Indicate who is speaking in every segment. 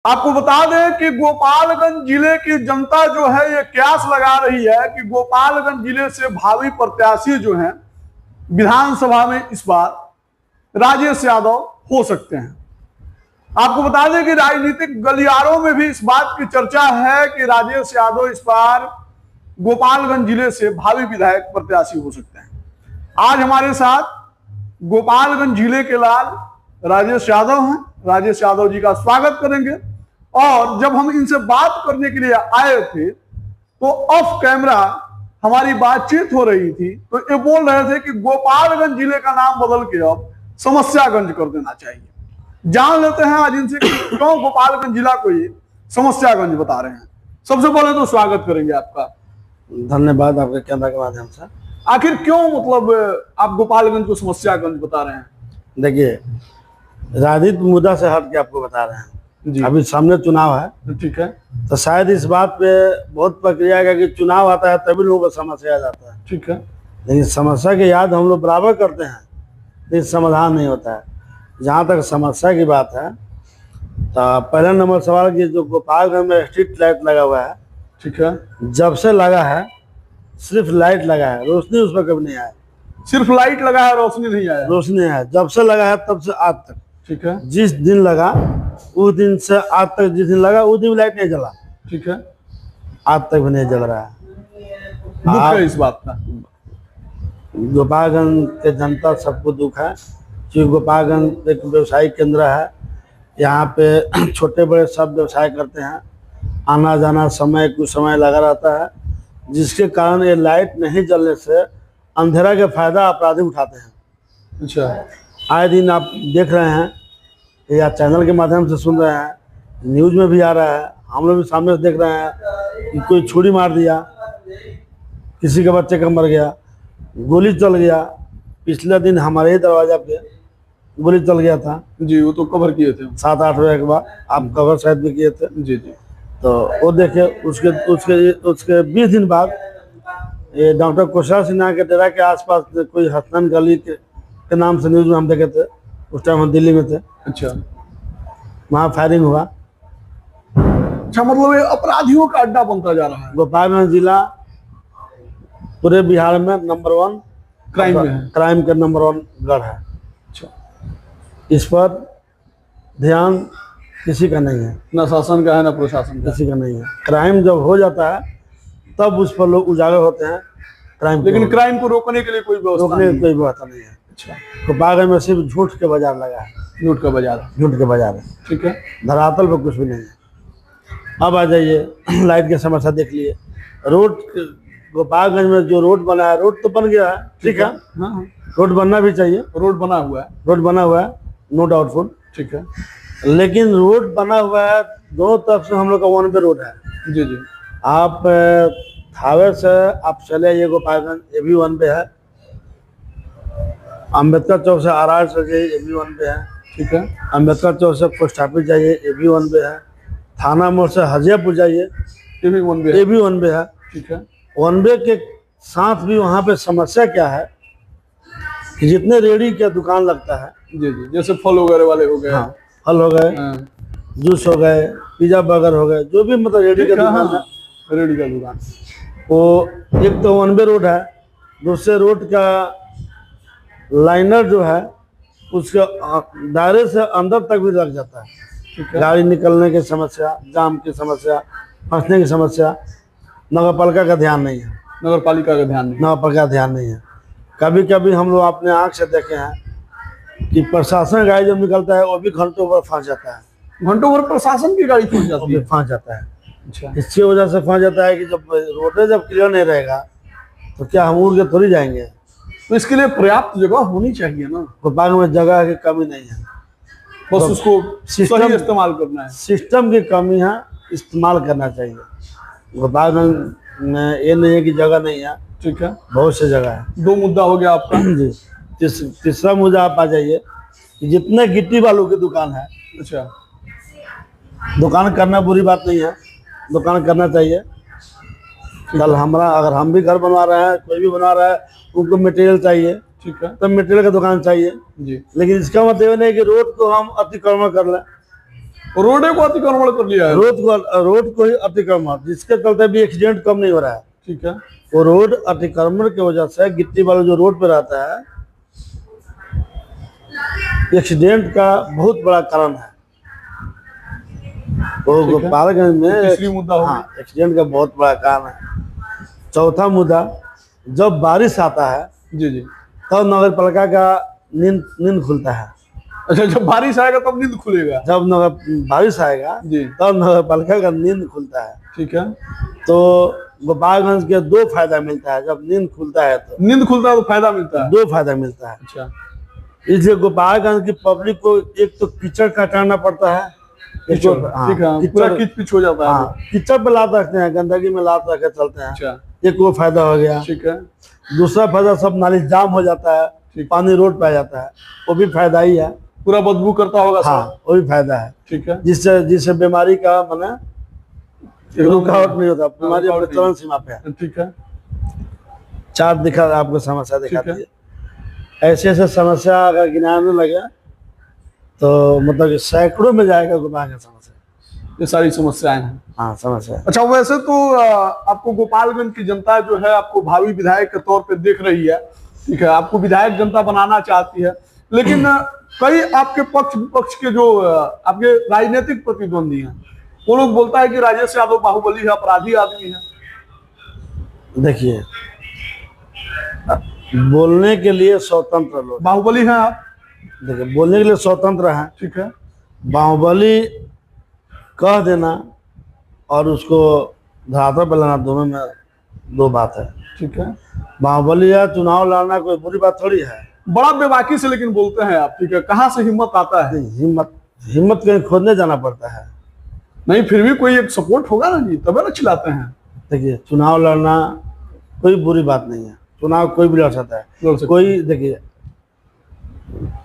Speaker 1: आपको बता दें कि गोपालगंज जिले की जनता जो है ये कयास लगा रही है कि गोपालगंज जिले से भावी प्रत्याशी जो हैं विधानसभा में इस बार राजेश यादव हो सकते हैं। आपको बता दें कि राजनीतिक गलियारों में भी इस बात की चर्चा है कि राजेश यादव इस बार गोपालगंज जिले से भावी विधायक प्रत्याशी हो सकते हैं। आज हमारे साथ गोपालगंज जिले के लाल राजेश यादव हैं। राजेश यादव जी का स्वागत करेंगे। और जब हम इनसे बात करने के लिए आए थे तो ऑफ कैमरा हमारी बातचीत हो रही थी तो ये बोल रहे थे कि गोपालगंज जिले का नाम बदल के अब समस्यागंज कर देना चाहिए। जान लेते हैं आज इनसे कि क्यों गोपालगंज जिला को ये समस्यागंज बता रहे हैं। सबसे पहले तो स्वागत करेंगे आपका।
Speaker 2: धन्यवाद आपके कैमरा के माध्यम से।
Speaker 1: आखिर क्यों मतलब आप गोपालगंज को समस्यागंज बता रहे हैं?
Speaker 2: देखिए, राजनीतिक मुद्दा से हट के आपको बता रहे हैं। अभी सामने चुनाव है,
Speaker 1: ठीक है, तो
Speaker 2: शायद इस बात पे बहुत प्रक्रिया है कि चुनाव आता है तभी लोगों को समस्या याद आता है।
Speaker 1: ठीक है,
Speaker 2: लेकिन समस्या की याद हम लोग बराबर करते हैं, लेकिन समाधान नहीं होता है। जहाँ तक समस्या की बात है तो पहला नंबर सवाल की जो गोपालगंज में स्ट्रीट लाइट लगा हुआ है,
Speaker 1: ठीक है,
Speaker 2: जब से लगा है सिर्फ लाइट लगा है, रोशनी उस पर कभी नहीं आया।
Speaker 1: सिर्फ लाइट लगा है, रोशनी नहीं आया?
Speaker 2: रोशनी है, जब से लगा है तब से आज तक।
Speaker 1: ठीक है,
Speaker 2: जिस दिन लगा उस दिन से आज तक, जिस दिन लगा उस दिन लाइट नहीं जला।
Speaker 1: ठीक है,
Speaker 2: आज तक भी नहीं जल रहा है।
Speaker 1: दुख है इस बात का।
Speaker 2: गोपालगंज के जनता सबको दुख है क्योंकि गोपालगंज एक व्यवसायिक केंद्र है। यहाँ पे छोटे बड़े सब व्यवसाय करते हैं, आना जाना समय कुछ समय लगा रहता है, जिसके कारण ये लाइट नहीं जलने से अंधेरा के फायदा अपराधी उठाते हैं।
Speaker 1: अच्छा,
Speaker 2: आए दिन आप देख रहे हैं या चैनल के माध्यम से सुन रहे हैं, न्यूज में भी आ रहा है, हम लोग भी सामने से देख रहे हैं कि कोई छुरी मार दिया, किसी के बच्चे का मर गया, गोली चल गया। पिछले दिन हमारे ही दरवाजा पे गोली चल गया था
Speaker 1: जी, वो तो कवर किए थे
Speaker 2: 7-8 बजे के बाद, आप कवर शायद भी किए थे।
Speaker 1: जी जी।
Speaker 2: तो वो देखे, उसके उसके उसके 20 दिन बाद ये डॉक्टर कुशल सिन्हा के डेरा के आसपास कोई हसनन गली के नाम से न्यूज में हम देखे थे। उस टाइम हम दिल्ली में थे।
Speaker 1: अच्छा,
Speaker 2: वहाँ फायरिंग हुआ।
Speaker 1: अच्छा, मतलब ये अपराधियों का अड्डा बनता जा रहा है।
Speaker 2: गोपालगंज जिला पूरे बिहार में नंबर 1
Speaker 1: क्राइम में है,
Speaker 2: क्राइम का नंबर 1 गढ़ है।
Speaker 1: अच्छा,
Speaker 2: इस पर ध्यान किसी का नहीं है,
Speaker 1: ना शासन का है ना प्रशासन का।
Speaker 2: किसी का नहीं है। क्राइम जब हो जाता है तब उस पर लोग उजागर होते हैं क्राइम,
Speaker 1: लेकिन क्राइम को रोकने के लिए कोई व्यवस्था
Speaker 2: रोकने की कोई व्यवस्था नहीं है।
Speaker 1: अच्छा,
Speaker 2: गोपालगंज में सिर्फ झूठ के बाजार लगा है,
Speaker 1: झूठ का बाजार।
Speaker 2: झूठ के बाजार है।
Speaker 1: ठीक है,
Speaker 2: धरातल पर कुछ भी नहीं है। अब आ जाइए, लाइट की समस्या देख लिए। रोड, गोपालगंज में जो रोड बना है, रोड तो बन गया है, ठीक है,
Speaker 1: हाँ,
Speaker 2: रोड बनना भी चाहिए,
Speaker 1: रोड बना हुआ है,
Speaker 2: रोड बना हुआ है, नो डाउटफुल।
Speaker 1: ठीक है,
Speaker 2: लेकिन रोड बना हुआ है, दोनों तरफ से हम लोग का 1 वे रोड है।
Speaker 1: जी जी।
Speaker 2: आप थावे से आप चले आइए गोपालगंज, ये भी 1 वे है। अम्बेडकर चौक से आर से जाइए, ये भी 1 वे है।
Speaker 1: ठीक है,
Speaker 2: अम्बेडकर चौक से पोस्ट ऑफिस जाइए, ये भी 1 वे है। थाना मोड़ से हजियापुर जाइए,
Speaker 1: ये भी 1 वे,
Speaker 2: ये भी 1 वे है।
Speaker 1: ठीक है,
Speaker 2: 1 वे के साथ भी वहाँ पे समस्या क्या है कि जितने रेहड़ी का दुकान लगता है,
Speaker 1: जी जी, जैसे फल वगैरह वाले हो गए,
Speaker 2: हाँ, फल हो गए, जूस हो गए, पिज्जा बर्गर हो गए, जो भी मतलब रेहड़ी का दुकान है,
Speaker 1: रेहड़ी का दुकान,
Speaker 2: वो एक तो 1 वे रोड है। दूसरे रोड का लाइनर जो है उसके दायरे से अंदर तक भी लग जाता है।
Speaker 1: ठीक है,
Speaker 2: गाड़ी निकलने की समस्या, जाम की समस्या, फंसने की समस्या। नगर पालिका का ध्यान नहीं है,
Speaker 1: नगर पालिका का ध्यान नहीं।
Speaker 2: नगर पालिका का ध्यान नहीं है। कभी कभी हम लोग अपने आँख से देखे हैं कि प्रशासन गाड़ी जब निकलता है वो भी घंटों पर फंस जाता है,
Speaker 1: घंटों भर प्रशासन की गाड़ी फंस जाती है,
Speaker 2: फंस जाता है।
Speaker 1: अच्छा,
Speaker 2: इसकी वजह से फंस जाता है कि जब रोडें जब क्लियर नहीं रहेगा तो क्या हम उड़ के थोड़ी जाएंगे।
Speaker 1: तो इसके लिए पर्याप्त जगह होनी चाहिए ना।
Speaker 2: गोपालगंज में जगह की कमी नहीं है,
Speaker 1: बस उसको
Speaker 2: सिस्टम
Speaker 1: सही इस्तेमाल करना है।
Speaker 2: सिस्टम की कमी है, इस्तेमाल करना चाहिए। गोपालगंज में ये नहीं है कि जगह नहीं है,
Speaker 1: ठीक है,
Speaker 2: बहुत सी जगह है।
Speaker 1: 2 मुद्दा हो गया आपका।
Speaker 2: जी, तीसरा मुद्दा आप आ जाइए कि जितने गिट्टी बालू की दुकान है,
Speaker 1: अच्छा,
Speaker 2: दुकान करना बुरी बात नहीं है, दुकान करना चाहिए। कल हमारा, अगर हम भी घर बनवा रहे हैं, कोई भी बना रहा है, उनको मटेरियल चाहिए,
Speaker 1: ठीक है,
Speaker 2: तो मटेरियल का दुकान चाहिए।
Speaker 1: जी,
Speaker 2: लेकिन इसका मतलब नहीं कि रोड को हम अतिक्रमण कर लें।
Speaker 1: रोडे को अतिक्रमण कर लिया है।
Speaker 2: रोड को ही अतिक्रमण, जिसके चलते भी एक्सीडेंट कम नहीं हो रहा है।
Speaker 1: ठीक है।
Speaker 2: वो रोड अतिक्रमण की वजह से गिट्टी वाला जो रोड पे रहता है, एक्सीडेंट का बहुत बड़ा कारण है। तो गोपालगंज में
Speaker 1: तीसरी मुद्दा होगा।
Speaker 2: हाँ, एक्सीडेंट का बहुत बड़ा कारण है। चौथा मुद्दा, जब बारिश आता है
Speaker 1: जी जी।
Speaker 2: तब नगर पालिका का नींद खुलता है।
Speaker 1: अच्छा, जब बारिश आएगा तब नींद खुलेगा।
Speaker 2: जब बारिश आएगा
Speaker 1: जी,
Speaker 2: तब नगर पालिका का नींद खुलता है।
Speaker 1: ठीक है।
Speaker 2: तो गोपालगंज के दो फायदा मिलता है, जब नींद खुलता है तो
Speaker 1: नींद खुलता है तो फायदा मिलता है।
Speaker 2: दो फायदा मिलता है।
Speaker 1: अच्छा,
Speaker 2: इसलिए गोपालगंज की पब्लिक को एक तो कीचड़ काटना पड़ता है,
Speaker 1: ठीक है, पूरा किच पिच हो जाता है।
Speaker 2: हाँ, कीचड़ पे लात रखते हैं, गंदगी में लात रख के चलते हैं।
Speaker 1: अच्छा,
Speaker 2: एक वो फायदा हो गया।
Speaker 1: ठीक है।
Speaker 2: दूसरा फायदा, सब नाली जाम हो जाता है, पानी रोड पे आ जाता है, वो भी फायदा ही है।
Speaker 1: पूरा बदबू करता होगा।
Speaker 2: हाँ, वो भी फायदा है।
Speaker 1: ठीक है।
Speaker 2: जिससे बीमारी का माने रुकावट नहीं होता, बीमारी अपने चरम सीमा पे है।
Speaker 1: ठीक है।
Speaker 2: चार दिखा आपको समस्या दिखाती
Speaker 1: ठीक
Speaker 2: है। ऐसे ऐसे समस्या अगर गिनाने लगे तो मतलब सैकड़ों में जाएगा गोपालगंज समस्या।
Speaker 1: ये सारी समस्याएं हैं।
Speaker 2: हाँ, समस्या।
Speaker 1: अच्छा, वैसे तो आपको गोपालगंज की जनता जो है आपको भावी विधायक के तौर पे देख रही है। ठीक है, आपको विधायक जनता बनाना चाहती है, लेकिन कई आपके पक्ष विपक्ष के जो आपके राजनीतिक प्रतिद्वंदी हैं, वो लोग बोलता है कि राजेश यादव बाहुबली है, अपराधी आदमी है।
Speaker 2: देखिए, बोलने के लिए स्वतंत्र लोग,
Speaker 1: बाहुबली हैं आप।
Speaker 2: देखिए, बोलने के लिए स्वतंत्र हैं।
Speaker 1: ठीक है।
Speaker 2: बाहुबली कह देना और उसको धरातल पर लाना, दोनों में दो बात है।
Speaker 1: ठीक है।
Speaker 2: बाहुबली या चुनाव लड़ना कोई बुरी बात थोड़ी है।
Speaker 1: बड़ा बेबाकी से लेकिन बोलते हैं आप। ठीक है, कहाँ से हिम्मत आता है?
Speaker 2: हिम्मत कहीं खोदने जाना पड़ता है।
Speaker 1: नहीं, फिर भी कोई एक सपोर्ट होगा ना जी, तभी ना चिल्लाते हैं।
Speaker 2: देखिए, चुनाव लड़ना कोई बुरी बात नहीं है। चुनाव कोई भी लड़ सकता है। कोई देखिए,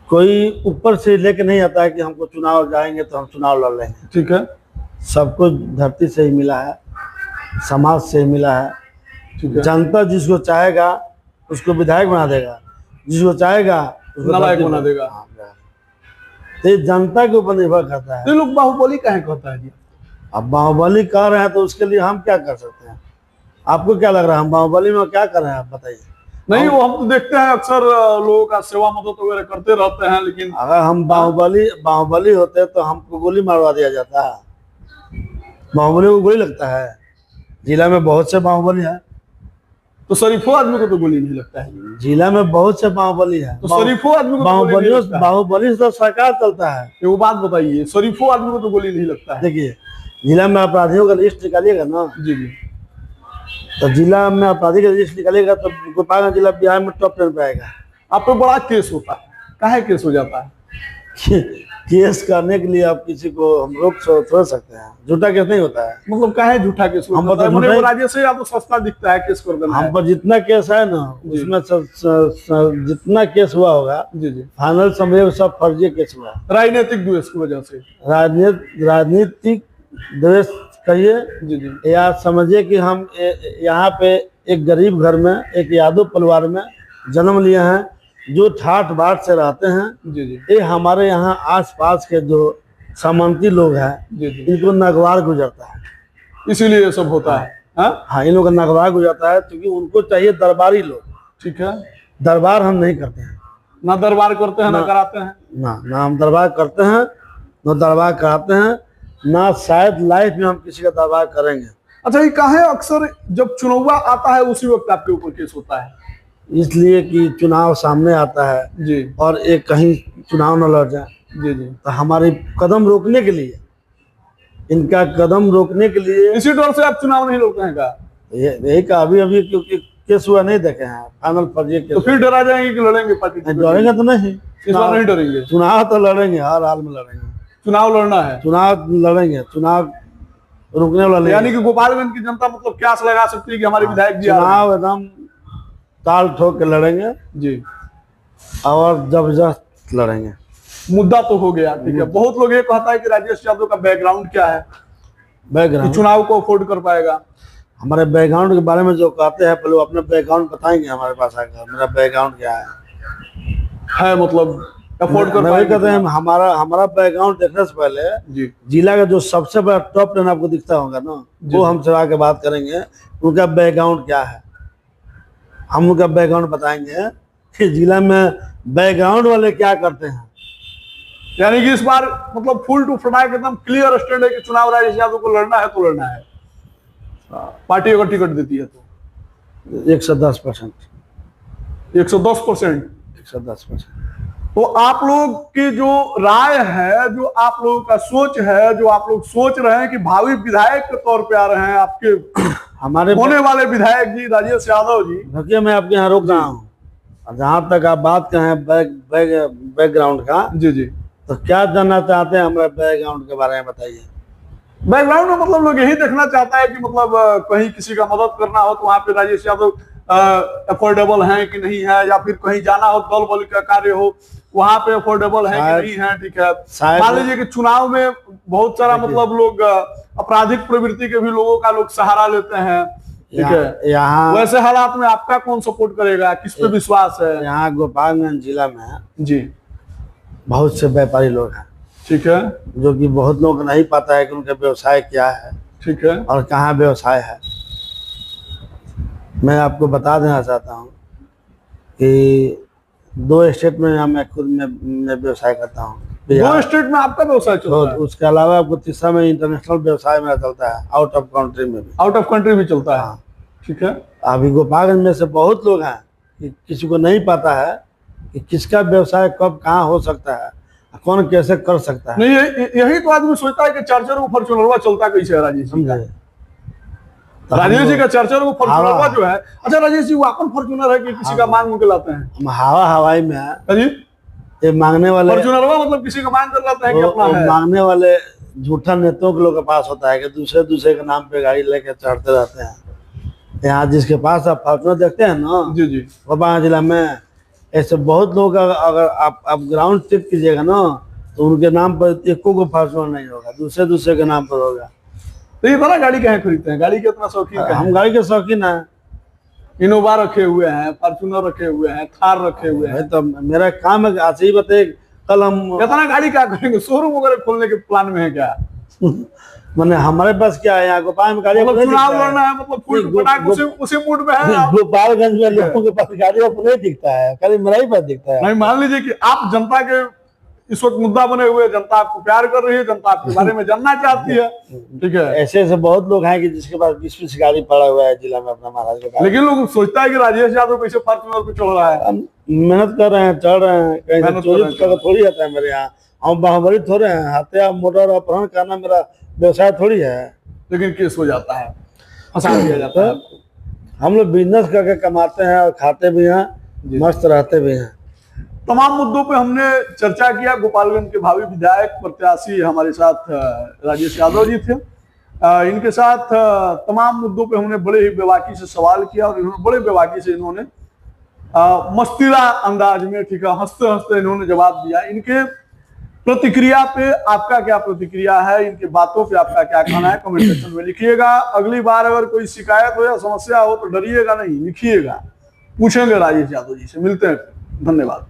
Speaker 2: कोई ऊपर से लेके नहीं आता है कि हमको चुनाव जाएंगे तो हम चुनाव लड़ लेंगे।
Speaker 1: ठीक है।
Speaker 2: सबको धरती से ही मिला है, समाज से ही मिला है।
Speaker 1: ठीक है।
Speaker 2: जनता जिसको चाहेगा उसको विधायक बना देगा, जिसको चाहेगा उसको
Speaker 1: नालायक बना देगा।
Speaker 2: तो ये जनता के ऊपर निर्भर करता है।
Speaker 1: ये लोग बाहुबली काहे कहता है जी?
Speaker 2: अब बाहुबली कह रहे हैं तो उसके लिए हम क्या कर सकते हैं? आपको क्या लग रहा है हम बाहुबली में क्या कर रहे हैं, आप बताइए।
Speaker 1: नहीं, वो हम तो देखते हैं अक्सर लोगों का सेवा मदद वगैरह करते रहते हैं, लेकिन
Speaker 2: अगर हम बाहुबली होते तो हमको गोली मारवा दिया जाता। बाहुबली को गोली लगता है? जिला में बहुत से बाहुबली है।
Speaker 1: तो शरीफो आदमी को तो गोली नहीं लगता है।
Speaker 2: जिला में बहुत से बाहुबली है।
Speaker 1: तो शरीफो आदमी को
Speaker 2: बाहुबली से तो सरकार चलता है।
Speaker 1: वो बात बताइए, शरीफो आदमी को तो गोली नहीं लगता है।
Speaker 2: देखिए, जिला में अपराधियों का लिस्ट निकालिएगा ना
Speaker 1: जी जी,
Speaker 2: तो जिला में अपराधी का लिस्ट निकालिएगा तो गोपालगंज जिला बिहार में टॉप 10 पे आएगा।
Speaker 1: आप पे बड़ा केस होता है, काहे केस हो जाता है?
Speaker 2: केस करने के लिए आप किसी को हम रोक थोड़ सकते हैं? झूठा केस नहीं होता है।
Speaker 1: मतलब काहे झूठा केस होता है? मुझे राजेश से या तो सस्ता दिखता है केस कर देना।
Speaker 2: हम पर जितना केस है ना, उसमें जितना केस हुआ होगा
Speaker 1: जी जी,
Speaker 2: फाइनल समझे सब फर्जी केस हुआ।
Speaker 1: राजनीतिक द्वेष की वजह से।
Speaker 2: राजनीतिक द्वेष कहिए
Speaker 1: जी जी,
Speaker 2: या समझिए कि हम यहाँ पे एक गरीब घर में, एक यादव परिवार में जन्म लिए हैं, जो ठाठ बाट से रहते हैं।
Speaker 1: जी जी,
Speaker 2: ये हमारे यहाँ आसपास के जो सामंती लोग हैं,
Speaker 1: जी जी,
Speaker 2: इनको नगवार गुजरता है,
Speaker 1: इसीलिए ये सब होता है।
Speaker 2: हाँ, इन लोगों का नगवार गुजरता है क्योंकि उनको चाहिए दरबारी लोग।
Speaker 1: ठीक है।
Speaker 2: दरबार हम नहीं करते हैं,
Speaker 1: ना दरबार करते हैं, ना कराते हैं।
Speaker 2: ना हम दरबार करते हैं, ना दरबार कराते हैं, ना शायद लाइफ में हम किसी का दरबार करेंगे।
Speaker 1: अच्छा, ये काहे अक्सर जब चुनाव आता है उसी वक्त आपके ऊपर केस होता है?
Speaker 2: इसलिए कि चुनाव सामने आता है
Speaker 1: जी, और
Speaker 2: एक कहीं चुनाव न लड़ जाए।
Speaker 1: जी जी,
Speaker 2: तो हमारे कदम रोकने के लिए, इनका कदम रोकने के लिए,
Speaker 1: इसी डर से आप चुनाव नहीं लड़ते हैं का?
Speaker 2: यही का अभी क्योंकि केस हुआ नहीं देखे हैं, फाइनल फर्जी केस।
Speaker 1: तो फिर डरा जाएंगे कि लड़ेंगे पार्टी?
Speaker 2: डरेंगे तो नहीं,
Speaker 1: इस बार नहीं डरेंगे।
Speaker 2: चुनाव तो लड़ेंगे, हर हाल में लड़ेंगे।
Speaker 1: चुनाव लड़ना है,
Speaker 2: चुनाव लड़ेंगे, चुनाव रुकने वाला नहीं।
Speaker 1: यानी कि गोपालगंज की जनता मतलब क्या लगा सकती है कि हमारे विधायक जी
Speaker 2: चुनाव एकदम ताल ठोक के लड़ेंगे
Speaker 1: जी,
Speaker 2: और जबरदस्त लड़ेंगे।
Speaker 1: मुद्दा तो हो गया। ठीक है। बहुत लोग ये कहता है कि राजेश यादव का बैकग्राउंड क्या है,
Speaker 2: बैकग्राउंड
Speaker 1: चुनाव को अफोर्ड कर पाएगा।
Speaker 2: हमारे बैकग्राउंड के बारे में जो कहते हैं, पहले वो अपने बैकग्राउंड बताएंगे हमारे पास आकर, मेरा बैकग्राउंड क्या है।
Speaker 1: मतलब अफोर्ड कर
Speaker 2: वही
Speaker 1: पाएंगे
Speaker 2: कहते हैं,
Speaker 1: चुनाव?
Speaker 2: हमारा हमारा बैकग्राउंड देखने से पहले
Speaker 1: जी
Speaker 2: जिला का जो सबसे बड़ा टॉप 10 आपको दिखता होगा ना,
Speaker 1: जी,
Speaker 2: वो हमसे आके बात करेंगे उनका बैकग्राउंड क्या है। हम उनका बैकग्राउंड बताएंगे कि जिला में बैकग्राउंड वाले क्या करते हैं।
Speaker 1: यानी कि इस बार मतलब फुल टू फ्रंट एकदम क्लियर स्टैंड है कि चुनाव राजेश यादव को लड़ना है तो लड़ना है, पार्टी अगर टिकट देती है तो
Speaker 2: 110%।
Speaker 1: 110%।
Speaker 2: 110%।
Speaker 1: तो आप लोग की जो राय है, जो आप लोगों का सोच है, जो आप लोग सोच रहे हैं कि भावी विधायक के तौर पे आ रहे हैं आपके
Speaker 2: हमारे
Speaker 1: होने वाले विधायक जी राजेश यादव जी,
Speaker 2: देखिए, मैं आपके यहाँ रुक रहा हूँ। जहाँ तक आप बात करें बैकग्राउंड का,
Speaker 1: जी जी,
Speaker 2: तो क्या जानना चाहते हैं हमारे बैकग्राउंड के बारे में बताइए।
Speaker 1: बैकग्राउंड में मतलब लोग यही देखना चाहता है कि मतलब कहीं किसी का मदद करना हो तो वहां पे राजेश यादव अफोर्डेबल है कि नहीं है, या फिर कहीं जाना हो दल बल का कार्य हो वहां पे अफोर्डेबल है कि नहीं है। ठीक है, मान लीजिए कि चुनाव में बहुत सारा मतलब लोग आपराधिक प्रवृत्ति के भी लोगों का लोग सहारा लेते हैं। ठीक है,
Speaker 2: यहाँ
Speaker 1: वैसे हालात में आपका कौन सपोर्ट करेगा, किस पे विश्वास है?
Speaker 2: यहाँ गोपालगंज जिला में
Speaker 1: जी
Speaker 2: बहुत से व्यापारी लोग हैं,
Speaker 1: ठीक है,
Speaker 2: जो कि बहुत लोग नहीं पता है कि उनका व्यवसाय क्या है
Speaker 1: ठीक है,
Speaker 2: और कहाँ व्यवसाय है। मैं आपको बता देना चाहता हूँ कि 2 स्टेट में मैं खुद मैं व्यवसाय करता हूँ।
Speaker 1: 2 स्टेट में आपका व्यवसाय
Speaker 2: तो
Speaker 1: चलता है?
Speaker 2: उसके अलावा आपको तीसरा में इंटरनेशनल व्यवसाय मेरा चलता है, आउट ऑफ कंट्री में भी।
Speaker 1: आउट ऑफ कंट्री भी चलता है?
Speaker 2: हाँ।
Speaker 1: ठीक है,
Speaker 2: अभी गोपालगंज में से बहुत लोग हैं कि किसी को नहीं पता है कि किसका व्यवसाय कब कहाँ हो सकता है, कौन कैसे कर सकता है।
Speaker 1: नहीं यही तो आदमी सोचता है कि चर्चा को फॉर्चूनरवा चलता कैसे है राजेश जी का?
Speaker 2: समझे? तो
Speaker 1: राजेश जी का चर्चा को फॉर्चूनरवा
Speaker 2: हवा-
Speaker 1: जो है, अच्छा राजेश जी वो अपन फॉर्चूनर है कि किसी का मांग के लाते हैं?
Speaker 2: हम हवा हवाई में है,
Speaker 1: हाँ जी,
Speaker 2: ये मांगने वाले
Speaker 1: फॉर्चूनरवा मतलब किसी का मांग कर लाते हैं कि अपना है?
Speaker 2: मांगने वाले झूठा नेताओं के लोग के पास होता है कि दूसरे के नाम पे गाड़ी लेके चढ़ते रहते हैं। यहाँ जिसके पास आप फॉर्चूनर देखते हैं ना
Speaker 1: जी जी,
Speaker 2: गोपालगंज जिला में, ऐसे बहुत लोग अगर आप ग्राउंड चेक कीजिएगा ना, तो उनके नाम पर एको को फॉर्चूनर नहीं होगा, दूसरे के नाम पर होगा।
Speaker 1: तो ये बड़ा गाड़ी कहाँ खरीदते हैं? गाड़ी के इतना शौकीन कहाँ
Speaker 2: हम
Speaker 1: हैं?
Speaker 2: गाड़ी के शौकीन हैं।
Speaker 1: इनोवा रखे हुए हैं, फॉर्चूनर रखे हुए हैं, थार रखे हुए हैं,
Speaker 2: भाई तो मेरा काम है आज ही बताइए। कल हम
Speaker 1: कितना गाड़ी क्या करेंगे? शोरूम वगैरह खोलने के प्लान में है क्या?
Speaker 2: मैंने हमारे पास क्या है, यहाँ गोपाल में गाड़ी
Speaker 1: मतलब
Speaker 2: अपने
Speaker 1: चुनाव
Speaker 2: दिखता है।
Speaker 1: लड़ना है, मतलब फुल
Speaker 2: नहीं,
Speaker 1: पटाख उसी मूड में है आप?
Speaker 2: गोपालगंज में लोगों के पास गाड़ी अपने दिखता है, खाली मेरा ही पास दिखता है।
Speaker 1: नहीं, मान लीजिए कि आप जनता के इस वक्त मुद्दा बने हुए, जनता आपको प्यार कर रही है, जनता आपके बारे में जानना चाहती है। ठीक है,
Speaker 2: ऐसे ऐसे बहुत लोग हैं कि जिसके पास 20-20 गाड़ी पड़ा हुआ है जिला में अपना महाराज के पास।
Speaker 1: लेकिन लोग सोचता है कि राजेश यादव कैसे फॉर्चूनर पे चढ़ रहा है।
Speaker 2: हम मेहनत कर रहे हैं, चढ़ रहे हैं, कहीं से
Speaker 1: मेहनत कर
Speaker 2: चोरी
Speaker 1: रहे हैं,
Speaker 2: करके थोड़ी आता है मेरे यहाँ। हम बाहुबली थोड़े हैं, हत्या मोटर अपहरण करना मेरा व्यवसाय थोड़ी है।
Speaker 1: लेकिन केस हो जाता है, फंसा दिया जाता है।
Speaker 2: हम लोग बिजनेस करके कमाते हैं और खाते भी हैं, मस्त रहते भी हैं।
Speaker 1: तमाम मुद्दों पे हमने चर्चा किया। गोपालगंज के भावी विधायक प्रत्याशी हमारे साथ राजेश यादव जी थे। इनके साथ तमाम मुद्दों पे हमने बड़े ही बेबाकी से सवाल किया और इन्होंने बड़े बेबाकी से इन्होंने मस्तीला अंदाज में, ठीक है, हंसते हंसते इन्होंने जवाब दिया। इनके प्रतिक्रिया पे आपका क्या प्रतिक्रिया है, इनकी बातों पे आपका क्या कहना है, कमेंट सेक्शन में लिखिएगा। अगली बार अगर कोई शिकायत हो या समस्या हो तो डरिएगा नहीं, लिखिएगा, पूछेंगे राजेश यादव जी से। मिलते हैं, धन्यवाद।